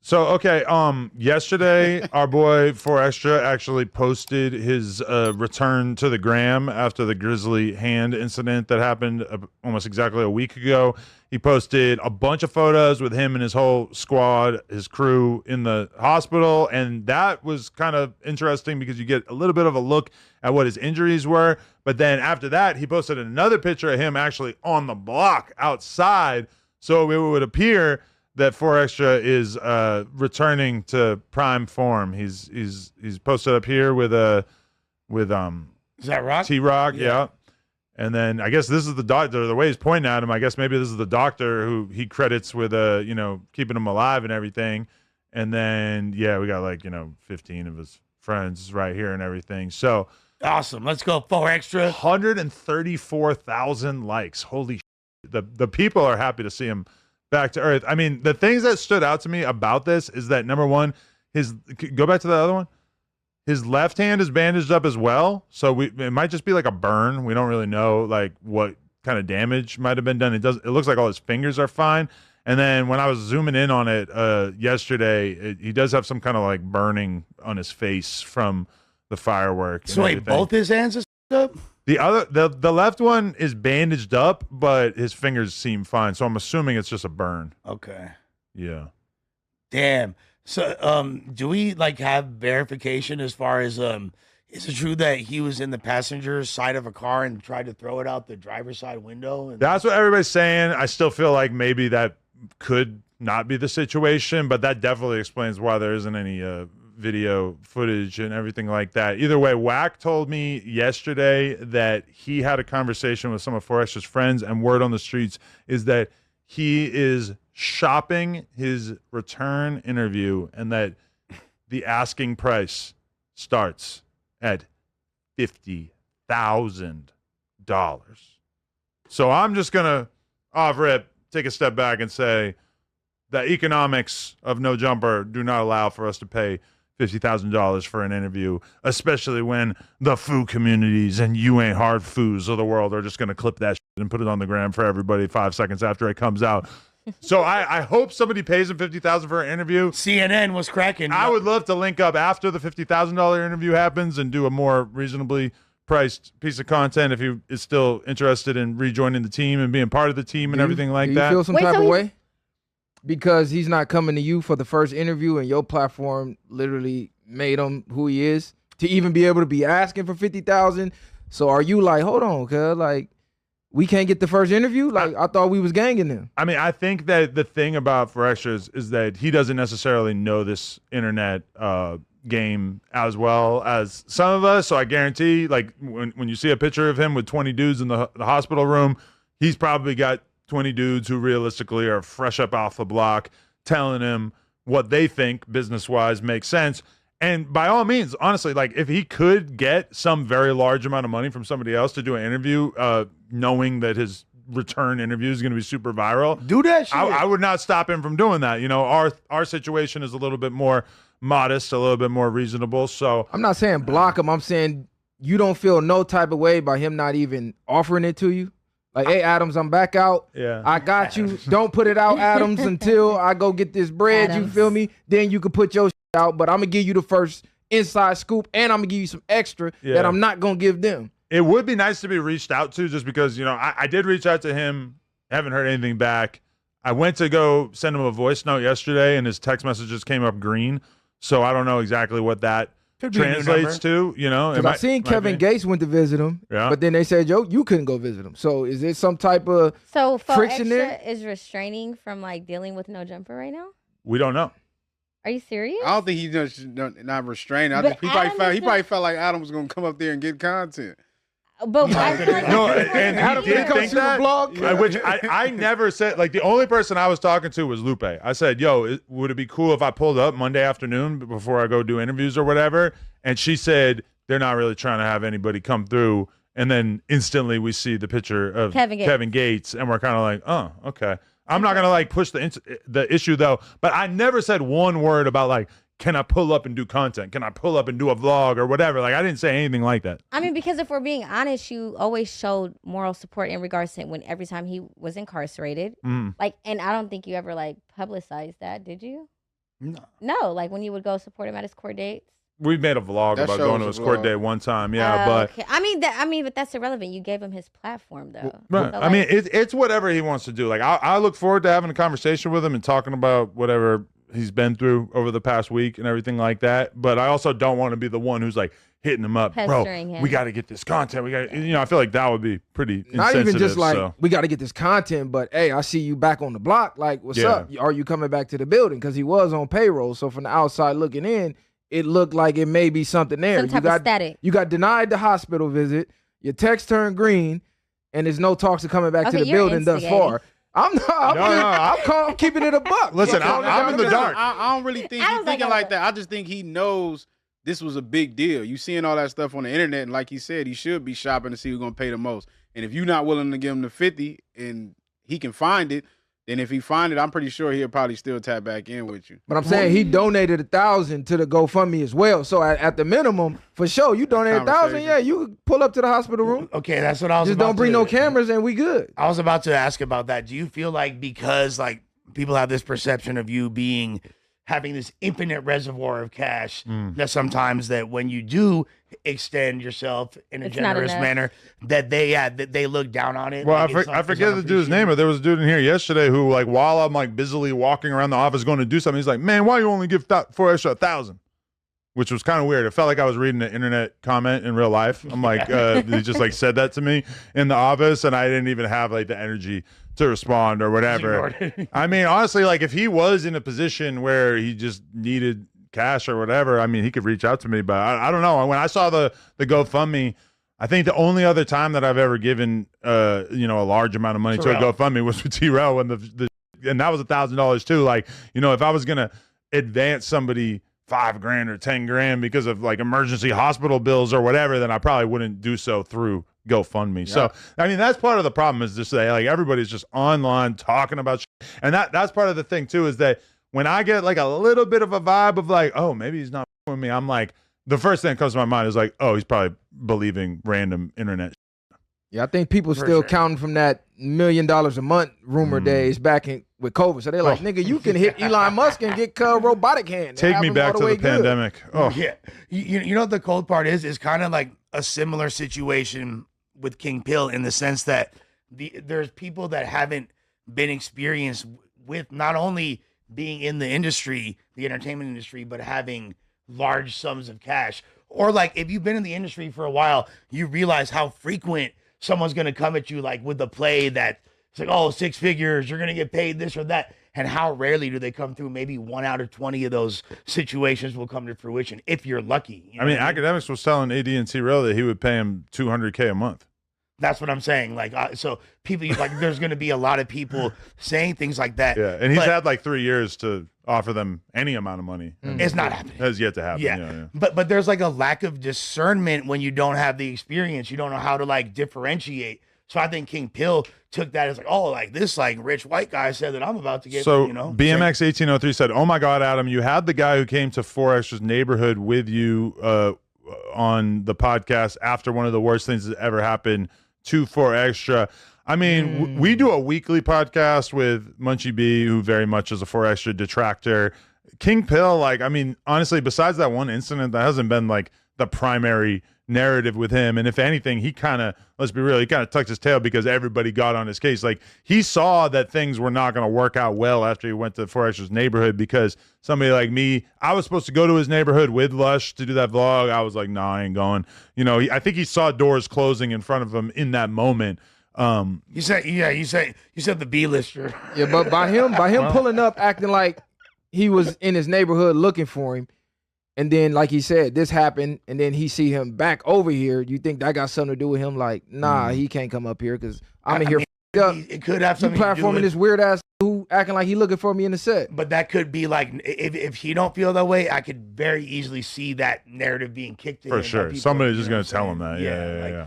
So okay, yesterday our boy 4Extra actually posted his return to the gram after the Grizzly hand incident that happened almost exactly a week ago. He posted a bunch of photos with him and his whole squad, his crew in the hospital, and that was kind of interesting because you get a little bit of a look at what his injuries were. But then after that, he posted another picture of him actually on the block outside, so it would appear that 4Extra is returning to prime form. He's posted up here with is that Rock? T-Rock, yeah. And then I guess this is the doctor. The way he's pointing at him, I guess maybe this is the doctor who he credits with keeping him alive and everything. And then we got 15 of his friends right here and everything. So awesome. Let's go 4Extra. 134,000 likes. Holy shit. The people are happy to see him back to earth. I mean, the things that stood out to me about this is that number one, go back to the other one. His left hand is bandaged up as well, so it might just be like a burn. We don't really know what kind of damage might have been done. It looks like all his fingers are fine. And then when I was zooming in on it yesterday, he does have some kind of burning on his face from the firework. So wait, both his hands are up? The left one is bandaged up, but his fingers seem fine. So I'm assuming it's just a burn. Okay. Yeah. Damn. So do we have verification as far as is it true that he was in the passenger side of a car and tried to throw it out the driver's side window? That's what everybody's saying. I still feel like maybe that could not be the situation, but that definitely explains why there isn't any video footage and everything like that. Either way, Wack told me yesterday that he had a conversation with some of 4Extra's friends, and word on the streets is that he is shopping his return interview and that the asking price starts at $50,000. So I'm just gonna off rip take a step back and say the economics of No Jumper do not allow for us to pay $50,000 for an interview, especially when the food communities and you ain't hard foods of the world are just going to clip that shit and put it on the gram for everybody 5 seconds after it comes out. So I hope somebody pays him $50,000 for an interview. CNN was cracking. I would love to link up after the $50,000 interview happens and do a more reasonably priced piece of content if he is still interested in rejoining the team and being part of the team and everything like that. Do you feel some type of way? Because he's not coming to you for the first interview and your platform literally made him who he is to even be able to be asking for 50,000. So are you hold on, cuz we can't get the first interview? I thought we was ganging him. I mean, I think that the thing about 4Extra is that he doesn't necessarily know this internet game as well as some of us. So I guarantee when you see a picture of him with 20 dudes in the hospital room, he's probably got 20 dudes who realistically are fresh up off the block telling him what they think business-wise makes sense. And by all means, honestly, if he could get some very large amount of money from somebody else to do an interview, knowing that his return interview is going to be super viral, do that shit. I would not stop him from doing that. Our situation is a little bit more modest, a little bit more reasonable. So I'm not saying block him. I'm saying you don't feel no type of way by him not even offering it to you. Hey, Adams, I'm back out. Yeah. I got you. Don't put it out, Adams, until I go get this bread. Adams. You feel me? Then you can put your shit out. But I'm going to give you the first inside scoop, and I'm going to give you some extra that I'm not going to give them. It would be nice to be reached out to just because, I did reach out to him. Haven't heard anything back. I went to go send him a voice note yesterday, and his text messages came up green. So I don't know exactly what that translates to, Because I seen Kevin Gates went to visit him, but then they said, yo, you couldn't go visit him. So is there some type of friction there? Is restraining from dealing with No Jumper right now? We don't know. Are you serious? I don't think he's not restrained. He probably felt like Adam was going to come up there and get content. But I feel like no, and Adam did think that, which I never said. The only person I was talking to was Lupe. I said, yo, would it be cool if I pulled up Monday afternoon before I go do interviews or whatever? And she said, they're not really trying to have anybody come through. And then instantly we see the picture of Kevin Gates, and we're kind of like, oh, okay. I'm not going to push the issue though, but I never said one word about can I pull up and do content? Can I pull up and do a vlog or whatever? I didn't say anything like that. I mean, because if we're being honest, you always showed moral support in regards to every time he was incarcerated. And I don't think you ever publicized that, did you? No, like when you would go support him at his court dates. We made a vlog That about show going to was his a court vlog. date one time. Yeah, but Okay. but that's irrelevant. You gave him his platform, though. right. So, I mean, like, it's whatever he wants to do. Like, I look forward to having a conversation with him and talking about whatever he's been through over the past week and everything like that. But I also don't want to be the one who's like hitting him up, bro. Pestering him. We got to get this content. We got, I feel like that would be pretty Not even just insensitive, like so. we got to get this content, but hey, I see you back on the block. Like, what's Yeah. up? Are you coming back to the building? Because he was on payroll. So from the outside looking in, it looked like it may be something there. some type of static. You got denied the hospital visit. Your text turned green, and there's no talks of coming back to Okay, the you're building thus instigating. far. I'm keeping it a buck. Listen, I'm in the dark. I don't really think I he's was like, thinking like that. I just think he knows this was a big deal. You seeing all that stuff on the internet, and like he said, he should be shopping to see who's gonna pay the most. And if you're not willing to give him the 50 and he can find it, then if he find it, I'm pretty sure he'll probably still tap back in with you. But I'm saying he donated 1,000 to the GoFundMe as well. So at the minimum, for sure, you donate 1,000. Conversation. Yeah, you could pull up to the hospital room. Okay, that's what I was Just about don't bring to, no cameras, and we good. I was about to ask about that. Do you feel like because like people have this perception of you having this infinite reservoir of cash that sometimes that when you do extend yourself in a It's not generous enough. manner that they look down on it? Well, like I forget the dude's name, but there was a dude in here yesterday who, like, while I'm like busily walking around the office going to do something, he's like, "Man, why you only give 4 extra 1,000?" Which was kind of weird. It felt like I was reading an internet comment in real life. I'm like, he just like said that to me in the office, and I didn't even have like the energy to respond or whatever. I mean, honestly, like if he was in a position where he just needed cash or whatever, I mean, he could reach out to me. But I don't know. When I saw the GoFundMe, I think the only other time that I've ever given a large amount of money to a GoFundMe was with T-Rail when and that was $1,000 too. Like, if I was gonna advance somebody $5,000 or $10,000 because of like emergency hospital bills or whatever, then I probably wouldn't do so through GoFundMe. Yeah. So, I mean, that's part of the problem is just that like everybody's just online talking about shit. And that's part of the thing too, is that when I get like a little bit of a vibe of like, oh, maybe he's not with me, I'm like, the first thing that comes to my mind is like, oh, he's probably believing random internet shit. Yeah, I think people still counting from that $1 million a month rumor days back with COVID. So they're like, nigga, you can hit Elon Musk and get robotic hand. Take me back to the pandemic. Oh, yeah. You know what the cold part is? It's kind of like a similar situation with King Pill in the sense that there's people that haven't been experienced with not only being in the industry, the entertainment industry, but having large sums of cash. Or like if you've been in the industry for a while, you realize how frequent someone's going to come at you like with the play that it's like, oh, 6 figures, you're going to get paid this or that. And how rarely do they come through? Maybe 1 out of 20 of those situations will come to fruition if you're lucky. You know I mean, Academics was telling AD&T-Rail that he would pay him $200K a month. That's what I'm saying. Like, so people, like, there's going to be a lot of people saying things like that. Yeah, and he's had like 3 years to offer them any amount of money. It's not happening. Has yet to happen. Yeah. But there's like a lack of discernment when you don't have the experience. You don't know how to like differentiate. So I think King Pill took that as like, oh, like this like rich white guy said that I'm about to get. So BMX 1803 said, "Oh my God, Adam, you had the guy who came to 4 Extra's neighborhood with you on the podcast after one of the worst things that ever happened to 4 Extra." I mean, we do a weekly podcast with Munchie B, who very much is a 4 Extra detractor. King Pill, like, I mean, honestly, besides that one incident, that hasn't been like the primary narrative with him. And if anything, he kind of, let's be real, he kind of tucked his tail because everybody got on his case. Like, he saw that things were not going to work out well after he went to 4 Extra's neighborhood because somebody like me, I was supposed to go to his neighborhood with Lush to do that vlog. I was like, nah, I ain't going. I think he saw doors closing in front of him in that moment. You said the B-lister. Yeah, but by him pulling up, acting like he was in his neighborhood looking for him, and then like he said, this happened, and then he see him back over here. You think that got something to do with him? Like, nah, he can't come up here because I'm in here. It could have something to do platforming with this weird ass who acting like he looking for me in the set. But that could be like, if he don't feel that way, I could very easily see that narrative being kicked to him For sure. by people, Somebody's just going to tell him that. Yeah.